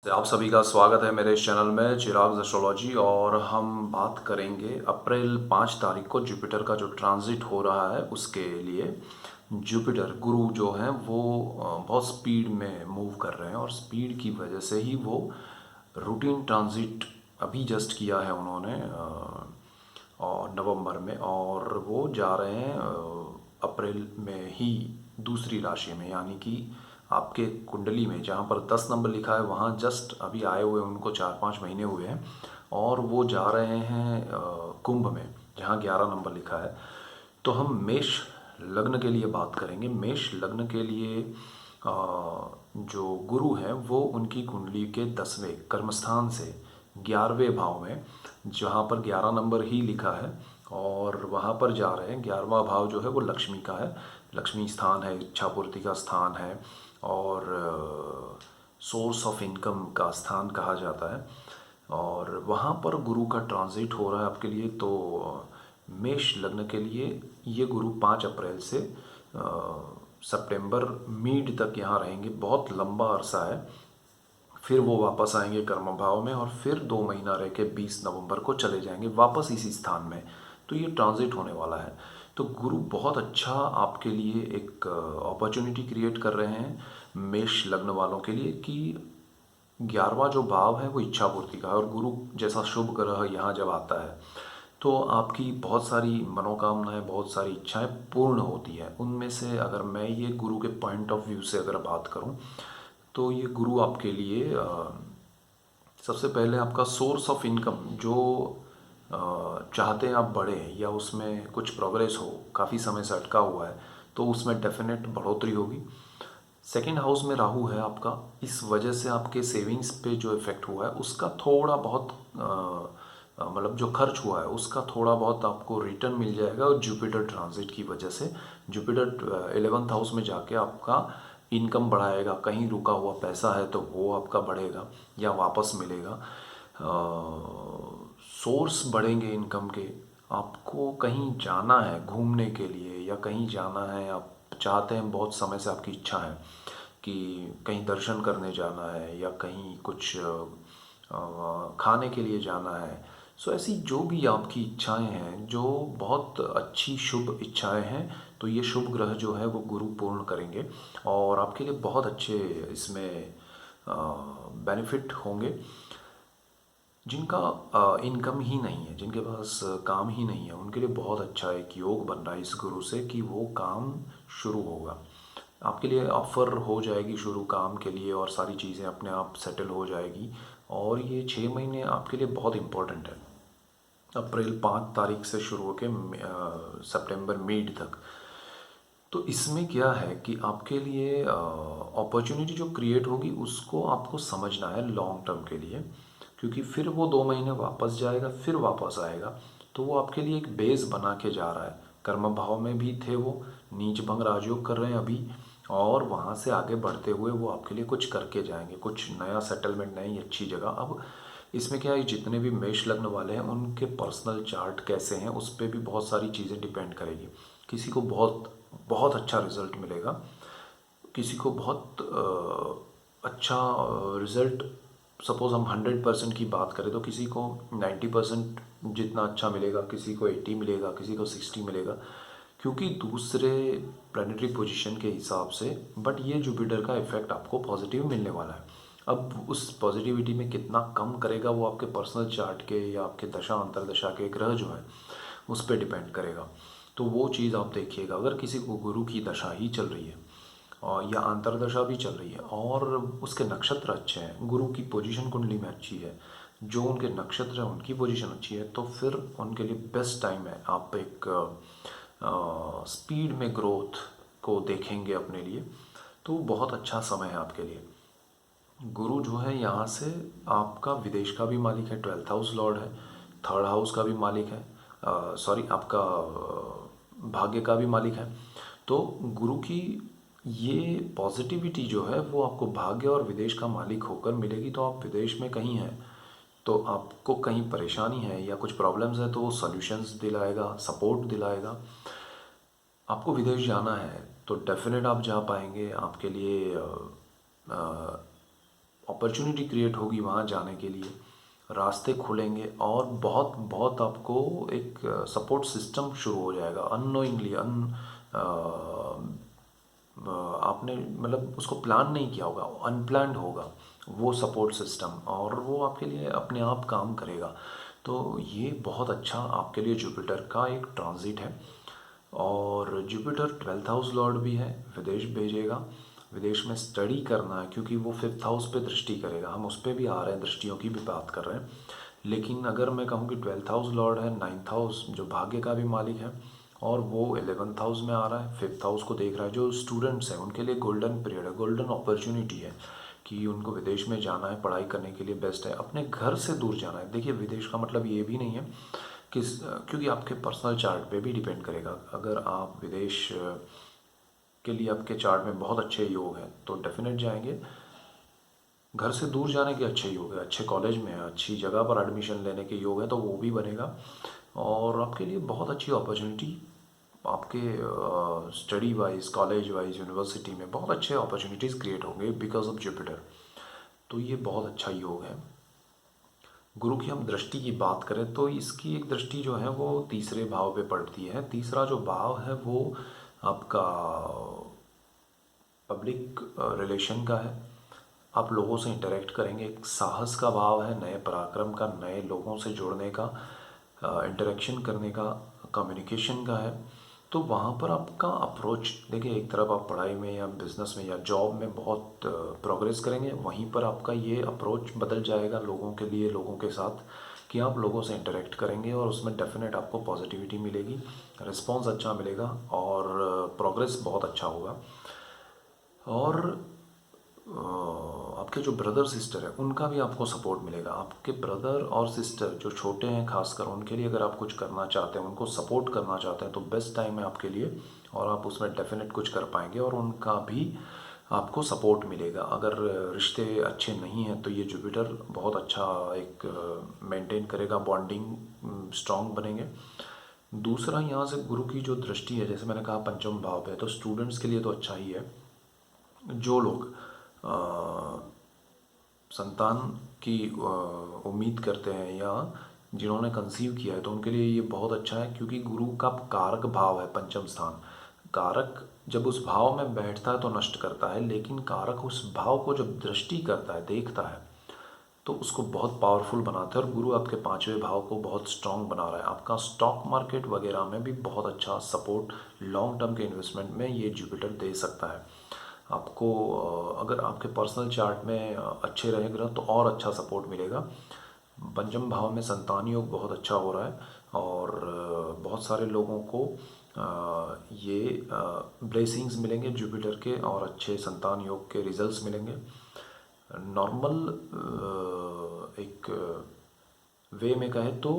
आप सभी का स्वागत है मेरे इस चैनल में चिराग एस्ट्रोलॉजी। और हम बात करेंगे अप्रैल 5 तारीख को जुपिटर का जो ट्रांजिट हो रहा है उसके लिए। जुपिटर गुरु जो हैं वो बहुत स्पीड में मूव कर रहे हैं और स्पीड की वजह से ही वो रूटीन ट्रांजिट अभी जस्ट किया है उन्होंने और नवंबर में, और वो जा रहे हैं अप्रैल में ही दूसरी राशि में, यानी कि आपके कुंडली में जहाँ पर 10 नंबर लिखा है वहाँ जस्ट अभी आए हुए उनको 4-5 महीने हुए हैं, और वो जा रहे हैं कुंभ में जहाँ 11 नंबर लिखा है। तो हम मेष लग्न के लिए बात करेंगे। मेष लग्न के लिए जो गुरु हैं वो उनकी कुंडली के 10वें कर्मस्थान से 11वें भाव में, जहाँ पर 11 नंबर ही लिखा है, और वहाँ पर जा रहे हैं। 11वां भाव जो है वो लक्ष्मी का है, लक्ष्मी स्थान है, इच्छा पूर्ति का स्थान है और सोर्स ऑफ इनकम का स्थान कहा जाता है। और वहाँ पर गुरु का ट्रांजिट हो रहा है आपके लिए। तो मेष लग्न के लिए ये गुरु 5 अप्रैल से सितंबर मिड तक यहाँ रहेंगे, बहुत लंबा अरसा है। फिर वो वापस आएंगे कर्म भाव में और फिर 2 महीना रह के 20 नवंबर को चले जाएंगे वापस इसी स्थान में। तो ये ट्रांजिट होने वाला है। तो गुरु बहुत अच्छा आपके लिए एक अपॉर्चुनिटी क्रिएट कर रहे हैं मेष लग्न वालों के लिए, कि 11वां जो भाव है वो इच्छा पूर्ति का है, और गुरु जैसा शुभ ग्रह यहाँ जब आता है तो आपकी बहुत सारी मनोकामनाएं, बहुत सारी इच्छाएं पूर्ण होती हैं। उनमें से अगर मैं ये गुरु के पॉइंट ऑफ व्यू से अगर बात करूं तो ये गुरु आपके लिए सबसे पहले आपका सोर्स ऑफ इनकम जो चाहते हैं आप बढ़े या उसमें कुछ प्रोग्रेस हो, काफ़ी समय से अटका हुआ है तो उसमें डेफिनेट बढ़ोतरी होगी। सेकंड हाउस में राहु है आपका, इस वजह से आपके सेविंग्स पे जो इफ़ेक्ट हुआ है उसका थोड़ा बहुत मतलब जो खर्च हुआ है उसका थोड़ा बहुत आपको रिटर्न मिल जाएगा। और जुपिटर ट्रांजिट की वजह से जुपिटर 11th हाउस में जाके आपका इनकम बढ़ाएगा। कहीं रुका हुआ पैसा है तो वो आपका बढ़ेगा या वापस मिलेगा। सोर्स बढ़ेंगे इनकम के। आपको कहीं जाना है घूमने के लिए या कहीं जाना है, आप चाहते हैं, बहुत समय से आपकी इच्छा है कि कहीं दर्शन करने जाना है या कहीं कुछ खाने के लिए जाना है। सो ऐसी जो भी आपकी इच्छाएं हैं, जो बहुत अच्छी शुभ इच्छाएं हैं, तो ये शुभ ग्रह जो है वो गुरु पूर्ण करेंगे और आपके लिए बहुत अच्छे इसमें बेनिफिट होंगे। जिनका इनकम ही नहीं है, जिनके पास काम ही नहीं है, उनके लिए बहुत अच्छा एक योग बन रहा है इस गुरु से कि वो काम शुरू होगा। आपके लिए ऑफ़र हो जाएगी शुरू काम के लिए और सारी चीज़ें अपने आप सेटल हो जाएगी। और ये 6 महीने आपके लिए बहुत इम्पोर्टेंट है, अप्रैल 5 तारीख से शुरू होकर सितंबर मिड तक। तो इसमें क्या है कि आपके लिए अपॉर्चुनिटी जो क्रिएट होगी उसको आपको समझना है लॉन्ग टर्म के लिए, क्योंकि फिर वो 2 महीने वापस जाएगा फिर वापस आएगा। तो वो आपके लिए एक बेस बना के जा रहा है। कर्म भाव में भी थे वो, नीच भंग राजयोग कर रहे हैं अभी, और वहाँ से आगे बढ़ते हुए वो आपके लिए कुछ करके जाएंगे, कुछ नया सेटलमेंट, नई अच्छी जगह। अब इसमें क्या है, जितने भी मेष लग्न वाले हैं उनके पर्सनल चार्ट कैसे हैं उस पर भी बहुत सारी चीज़ें डिपेंड करेगी। किसी को बहुत बहुत अच्छा रिजल्ट मिलेगा, किसी को बहुत अच्छा रिजल्ट, सपोज़ हम 100% की बात करें तो किसी को 90% जितना अच्छा मिलेगा, किसी को 80 मिलेगा, किसी को 60 मिलेगा, क्योंकि दूसरे प्लानिटरी पोजीशन के हिसाब से। बट ये जुपिटर का इफेक्ट आपको पॉजिटिव मिलने वाला है। अब उस पॉजिटिविटी में कितना कम करेगा वो आपके पर्सनल चार्ट के या आपके दशा अंतरदशा के ग्रह जो है उस पर डिपेंड करेगा। तो वो चीज़ आप देखिएगा। अगर किसी को गुरु की दशा ही चल रही है और या अंतरदशा भी चल रही है और उसके नक्षत्र अच्छे हैं, गुरु की पोजीशन कुंडली में अच्छी है, जो उनके नक्षत्र हैं उनकी पोजीशन अच्छी है, तो फिर उनके लिए बेस्ट टाइम है। आप एक स्पीड में ग्रोथ को देखेंगे अपने लिए, तो बहुत अच्छा समय है आपके लिए। गुरु जो है यहाँ से आपका विदेश का भी मालिक है, 12th हाउस लॉर्ड है, 3rd हाउस का भी मालिक है, सॉरी आपका भाग्य का भी मालिक है। तो गुरु की ये पॉजिटिविटी जो है वो आपको भाग्य और विदेश का मालिक होकर मिलेगी। तो आप विदेश में कहीं हैं तो आपको कहीं परेशानी है या कुछ प्रॉब्लम्स है तो वो सॉल्यूशंस दिलाएगा, सपोर्ट दिलाएगा। आपको विदेश जाना है तो डेफिनेट आप जा पाएंगे। आपके लिए अपॉर्चुनिटी क्रिएट होगी वहाँ जाने के लिए, रास्ते खुलेंगे और बहुत बहुत आपको एक सपोर्ट सिस्टम शुरू हो जाएगा अननोइंगली आपने मतलब उसको प्लान नहीं किया होगा, अनप्लान्ड होगा वो सपोर्ट सिस्टम, और वो आपके लिए अपने आप काम करेगा। तो ये बहुत अच्छा आपके लिए जुपिटर का एक ट्रांजिट है। और जुपिटर 12th हाउस लॉर्ड भी है, विदेश भेजेगा, विदेश में स्टडी करना है क्योंकि वो 5th हाउस पे दृष्टि करेगा। हम उस पर भी आ रहे हैं, दृष्टियों की भी बात कर रहे हैं। लेकिन अगर मैं कहूँ कि 12th हाउस लॉर्ड है, 9th हाउस जो भाग्य का भी मालिक है, और वो 11th हाउस में आ रहा है, 5th हाउस को देख रहा है। जो स्टूडेंट्स हैं उनके लिए गोल्डन पीरियड है, गोल्डन अपॉर्चुनिटी है कि उनको विदेश में जाना है, पढ़ाई करने के लिए बेस्ट है, अपने घर से दूर जाना है। देखिए विदेश का मतलब ये भी नहीं है कि क्योंकि आपके पर्सनल चार्ट पे भी डिपेंड करेगा। अगर आप विदेश के लिए आपके चार्ट में बहुत अच्छे योग हैं तो डेफिनेट जाएंगे। घर से दूर जाने के अच्छे योग है, अच्छे कॉलेज में अच्छी जगह पर एडमिशन लेने के योग है तो वो भी बनेगा। और आपके लिए बहुत अच्छी अपॉर्चुनिटी आपके study wise, college wise, university में बहुत अच्छे अपॉर्चुनिटीज़ क्रिएट होंगे बिकॉज ऑफ जुपिटर। तो ये बहुत अच्छा योग है। गुरु की हम दृष्टि की बात करें तो इसकी एक दृष्टि जो है वो तीसरे भाव पे पड़ती है। तीसरा जो भाव है वो आपका पब्लिक रिलेशन का है। आप लोगों से इंटरेक्ट करेंगे, एक साहस का भाव है, नए पराक्रम का, नए लोगों से जुड़ने का, इंटरेक्शन करने का, कम्युनिकेशन का है। तो वहाँ पर आपका अप्रोच देखिए, एक तरफ आप पढ़ाई में या बिजनेस में या जॉब में बहुत प्रोग्रेस करेंगे, वहीं पर आपका ये अप्रोच बदल जाएगा लोगों के लिए, लोगों के साथ, कि आप लोगों से इंटरेक्ट करेंगे और उसमें डेफिनेट आपको पॉजिटिविटी मिलेगी, रिस्पॉन्स अच्छा मिलेगा और प्रोग्रेस बहुत अच्छा होगा। और आपके जो ब्रदर सिस्टर है उनका भी आपको सपोर्ट मिलेगा। आपके ब्रदर और सिस्टर जो छोटे हैं खासकर, उनके लिए अगर आप कुछ करना चाहते हैं, उनको सपोर्ट करना चाहते हैं तो बेस्ट टाइम है आपके लिए, और आप उसमें डेफिनेट कुछ कर पाएंगे और उनका भी आपको सपोर्ट मिलेगा। अगर रिश्ते अच्छे नहीं हैं तो ये जुपिटर बहुत अच्छा एक मेंटेन करेगा, बॉन्डिंग स्ट्रॉन्ग बनेंगे। दूसरा, यहाँ से गुरु की जो दृष्टि है, जैसे मैंने कहा पंचम भाव पे, तो स्टूडेंट्स के लिए तो अच्छा ही है। जो लोग संतान की उम्मीद करते हैं या जिन्होंने कंसीव किया है तो उनके लिए ये बहुत अच्छा है, क्योंकि गुरु का कारक भाव है पंचम स्थान। कारक जब उस भाव में बैठता है तो नष्ट करता है, लेकिन कारक उस भाव को जब दृष्टि करता है, देखता है, तो उसको बहुत पावरफुल बनाता है। और गुरु आपके 5वें भाव को बहुत स्ट्रांग बना रहा है। आपका स्टॉक मार्केट वगैरह में भी बहुत अच्छा सपोर्ट लॉन्ग टर्म के इन्वेस्टमेंट में ये जुपिटर दे सकता है आपको। अगर आपके पर्सनल चार्ट में अच्छे रहे ग्रह तो और अच्छा सपोर्ट मिलेगा। पंचम भाव में संतान योग बहुत अच्छा हो रहा है और बहुत सारे लोगों को ये ब्लेसिंग्स मिलेंगे जुपिटर के, और अच्छे संतान योग के रिजल्ट्स मिलेंगे। नॉर्मल एक वे में कहे तो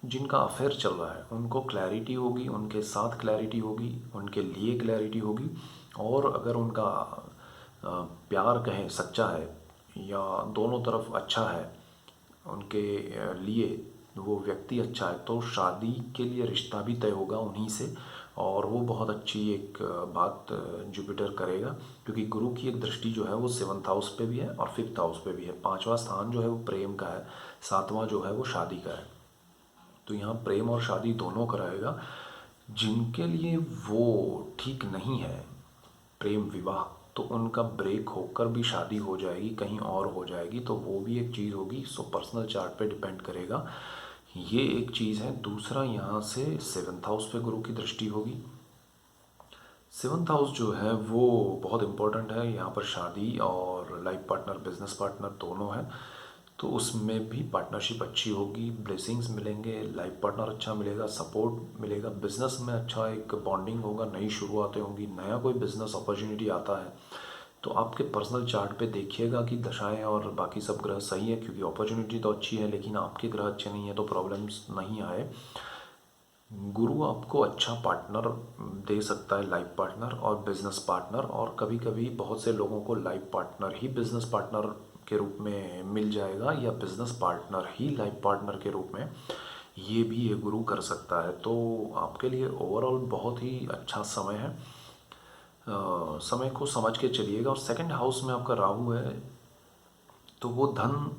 जिनका अफेयर चल रहा है उनको क्लैरिटी होगी, उनके साथ क्लैरिटी होगी, उनके लिए क्लैरिटी होगी। और अगर उनका प्यार कहें सच्चा है या दोनों तरफ अच्छा है, उनके लिए वो व्यक्ति अच्छा है, तो शादी के लिए रिश्ता भी तय होगा उन्हीं से। और वो बहुत अच्छी एक बात जुपिटर करेगा, क्योंकि गुरु की एक दृष्टि जो है वो 7th हाउस पे भी है और 5th हाउस पे भी है। 5वां स्थान जो है वो प्रेम का है, 7वां जो है वो शादी का है। तो यहाँ प्रेम और शादी दोनों कराएगा। जिनके लिए वो ठीक नहीं है प्रेम विवाह, तो उनका ब्रेक होकर भी शादी हो जाएगी, कहीं और हो जाएगी, तो वो भी एक चीज़ होगी। सो पर्सनल चार्ट पे डिपेंड करेगा, ये एक चीज़ है। दूसरा, यहाँ से 7th हाउस पे गुरु की दृष्टि होगी। 7th हाउस जो है वो बहुत इम्पोर्टेंट है, यहाँ पर शादी और लाइफ पार्टनर, बिजनेस पार्टनर दोनों हैं, तो उसमें भी पार्टनरशिप अच्छी होगी, ब्लेसिंग्स मिलेंगे, लाइफ पार्टनर अच्छा मिलेगा, सपोर्ट मिलेगा, बिजनेस में अच्छा एक बॉन्डिंग होगा, नई शुरुआतें होंगी, नया कोई बिजनेस अपॉर्चुनिटी आता है। तो आपके पर्सनल चार्ट पे देखिएगा कि दशाएं और बाकी सब ग्रह सही है, क्योंकि अपॉर्चुनिटी तो अच्छी है, लेकिन आपके ग्रह अच्छे नहीं है तो प्रॉब्लम्स नहीं आए। गुरु आपको अच्छा पार्टनर दे सकता है, लाइफ पार्टनर और बिजनेस पार्टनर, और कभी कभी बहुत से लोगों को लाइफ पार्टनर ही बिजनेस पार्टनर के रूप में मिल जाएगा, या बिजनेस पार्टनर ही लाइफ पार्टनर के रूप में, ये भी ये गुरु कर सकता है। तो आपके लिए ओवरऑल बहुत ही अच्छा समय है। समय को समझ के चलिएगा। और 2nd हाउस में आपका राहु है, तो वो धन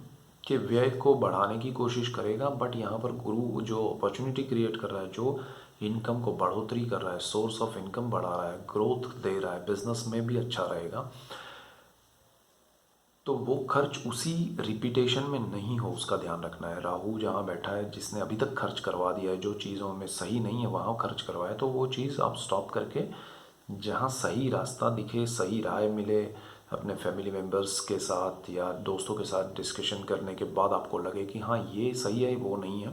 के व्यय को बढ़ाने की कोशिश करेगा, बट यहाँ पर गुरु जो अपॉर्चुनिटी क्रिएट कर रहा है, जो इनकम को बढ़ोतरी कर रहा है, सोर्स ऑफ इनकम बढ़ा रहा है, ग्रोथ दे रहा है, बिजनेस में भी अच्छा रहेगा, तो वो खर्च उसी रिपीटेशन में नहीं हो, उसका ध्यान रखना है। राहु जहाँ बैठा है, जिसने अभी तक खर्च करवा दिया है, जो चीज़ों में सही नहीं है वहाँ खर्च करवाए, तो वो चीज़ आप स्टॉप करके जहाँ सही रास्ता दिखे, सही राय मिले, अपने फैमिली मेम्बर्स के साथ या दोस्तों के साथ डिस्कशन करने के बाद आपको लगे कि हाँ ये सही है वो नहीं है,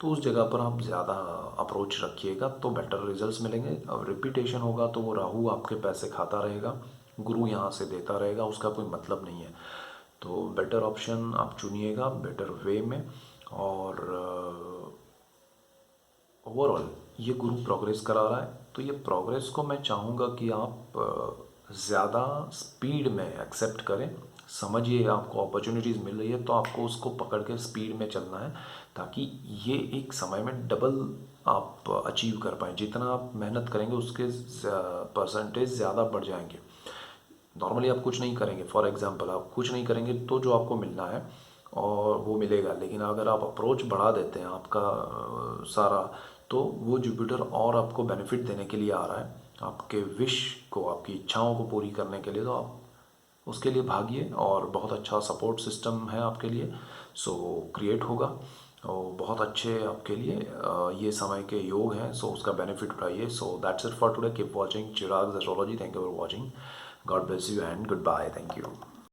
तो उस जगह पर आप ज़्यादा अप्रोच रखिएगा तो बेटर रिजल्ट्स मिलेंगे। अब रिपीटेशन होगा तो वो राहु आपके पैसे खाता रहेगा, गुरु यहाँ से देता रहेगा, उसका कोई मतलब नहीं है। तो बेटर ऑप्शन आप चुनिएगा, बेटर वे में। और ओवरऑल ये गुरु प्रोग्रेस करा रहा है, तो ये प्रोग्रेस को मैं चाहूँगा कि आप ज़्यादा स्पीड में एक्सेप्ट करें। समझिए आपको अपॉर्चुनिटीज़ मिल रही है तो आपको उसको पकड़ के स्पीड में चलना है, ताकि ये एक समय में डबल आप अचीव कर पाएँ। जितना आप मेहनत करेंगे उसके परसेंटेज ज़्यादा बढ़ जाएंगे। नॉर्मली आप कुछ नहीं करेंगे, फॉर एग्जांपल आप कुछ नहीं करेंगे तो जो आपको मिलना है और वो मिलेगा, लेकिन अगर आप अप्रोच बढ़ा देते हैं आपका सारा, तो वो जुपिटर और आपको बेनिफिट देने के लिए आ रहा है, आपके विश को, आपकी इच्छाओं को पूरी करने के लिए। तो आप उसके लिए भागिए और बहुत अच्छा सपोर्ट सिस्टम है आपके लिए, सो क्रिएट होगा और बहुत अच्छे आपके लिए ये समय के योग हैं, सो उसका बेनिफिट उठाइए। So that's it for today, keep watching Chirag astrology. Thank you for watching, God bless you and good bye, thank you.